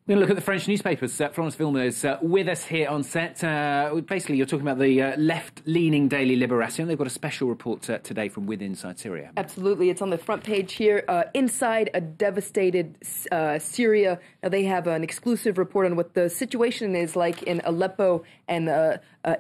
We're going to look at the French newspapers. Florence Villeneuve is with us here on set. Basically, you're talking about the left-leaning daily Libération. They've got a special report today from inside Syria. Absolutely. It's on the front page here. Inside a devastated Syria. Now, they have an exclusive report on what the situation is like in Aleppo and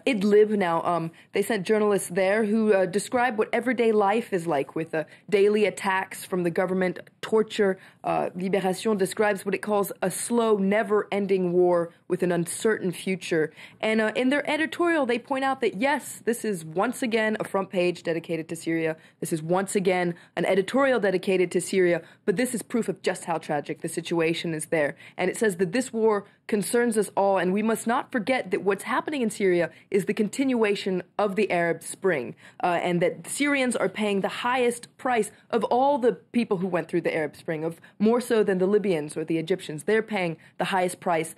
Idlib. Now, they sent journalists there who describe what everyday life is like with daily attacks from the government, torture. Libération describes what it calls a slow, never-ending war with an uncertain future. And in their editorial, they point out that, yes, this is once again a front page dedicated to Syria. This is once again an editorial dedicated to Syria. But this is proof of just how tragic the situation is there. And it says that this war concerns us all, and we must not forget that what's happening in Syria is the continuation of the Arab Spring, and that Syrians are paying the highest price of all the people who went through the Arab Spring, of more so than the Libyans or the Egyptians. They're paying the highest price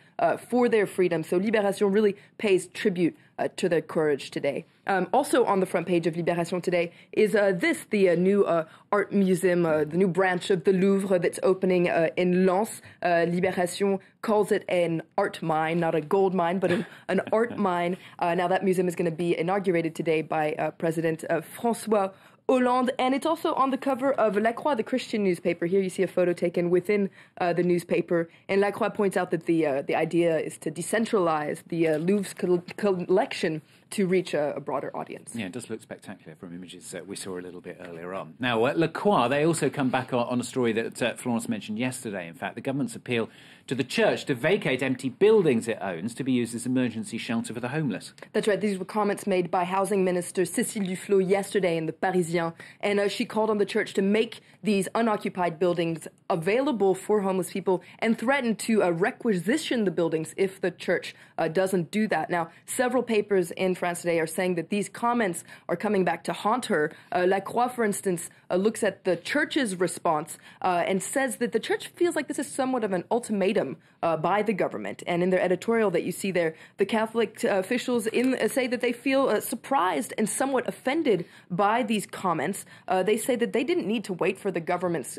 for their freedom. So Libération really pays tribute to their courage today. Also on the front page of Libération today is the new art museum, the new branch of the Louvre that's opening in Lens. Libération calls it an art mine, not a gold mine, but an art mine. Now that museum is going to be inaugurated today by President François Hollande, and it's also on the cover of La Croix, the Christian newspaper. Here you see a photo taken within the newspaper, and La Croix points out that the idea is to decentralize the Louvre's collection to reach a broader audience. Yeah, it does look spectacular from images we saw a little bit earlier on. Now, La Croix, they also come back on a story that Florence mentioned yesterday. In fact, the government's appeal to the church to vacate empty buildings it owns to be used as emergency shelter for the homeless. That's right. These were comments made by Housing Minister Cécile Duflot yesterday in the Parisien, and she called on the church to make these unoccupied buildings available for homeless people and threatened to requisition the buildings if the church doesn't do that. Now, several papers in France today are saying that these comments are coming back to haunt her. La Croix, for instance, looks at the church's response and says that the church feels like this is somewhat of an ultimatum by the government. And in their editorial that you see there, the Catholic officials say that they feel surprised and somewhat offended by these comments. They say that they didn't need to wait for the government's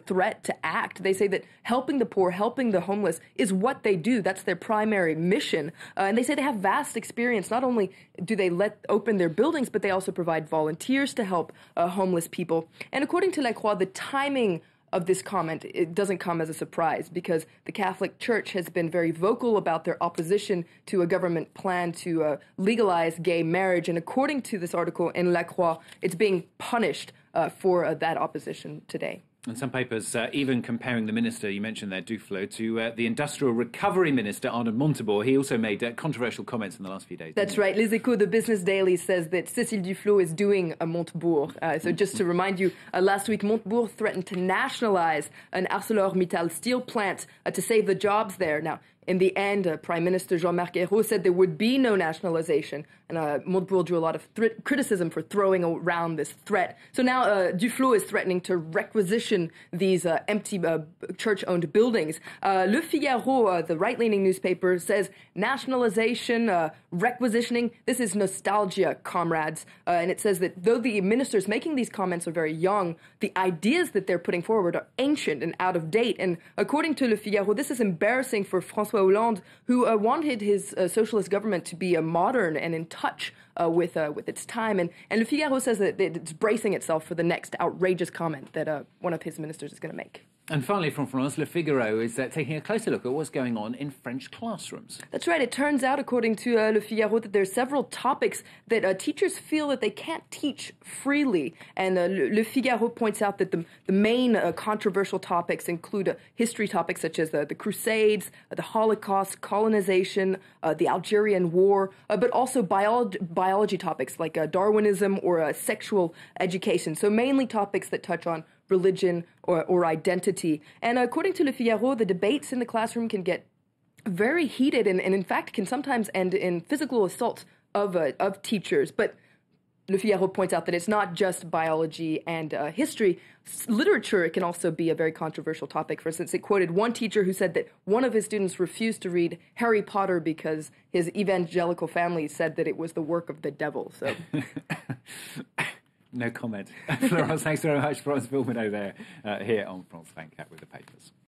threat to act. They say that helping the poor, helping the homeless is what they do. That's their primary mission. And they say they have vast experience. Not only do they let open their buildings, but they also provide volunteers to help homeless people. And according to La Croix, the timing of this comment, it doesn't come as a surprise because the Catholic Church has been very vocal about their opposition to a government plan to legalize gay marriage. And according to this article in La Croix, it's being punished for that opposition today. And some papers even comparing the minister, you mentioned there, Duflot, to the industrial recovery minister, Arnaud Montebourg. He also made controversial comments in the last few days. That's right. Les Echos, the business daily, says that Cécile Duflot is doing a Montebourg. So just to remind you, last week Montebourg threatened to nationalize an ArcelorMittal steel plant to save the jobs there. Now, in the end, Prime Minister Jean-Marc Ayrault said there would be no nationalization, and Montebourg drew a lot of criticism for throwing around this threat. So now Duflot is threatening to requisition these empty church-owned buildings. Le Figaro, the right-leaning newspaper, says nationalization, requisitioning, this is nostalgia, comrades. And it says that though the ministers making these comments are very young, the ideas that they're putting forward are ancient and out of date. And according to Le Figaro, this is embarrassing for François Hollande, who wanted his socialist government to be modern and in touch with its time. And Le Figaro says that it's bracing itself for the next outrageous comment that one of his ministers is going to make. And finally, from France, Le Figaro is taking a closer look at what's going on in French classrooms. That's right. It turns out, according to Le Figaro, that there are several topics that teachers feel that they can't teach freely. And Le Figaro points out that the main controversial topics include history topics such as the Crusades, the Holocaust, colonization, the Algerian War, but also biology topics like Darwinism or sexual education. So mainly topics that touch on religion or identity. And according to Le Figaro, the debates in the classroom can get very heated and in fact can sometimes end in physical assault of teachers. But Le Figaro points out that it's not just biology and history. Literature can also be a very controversial topic. For instance, it quoted one teacher who said that one of his students refused to read Harry Potter because his evangelical family said that it was the work of the devil. So. No comment. Florence, thanks very much. Florence Villeneuve there here on France 24 with the papers.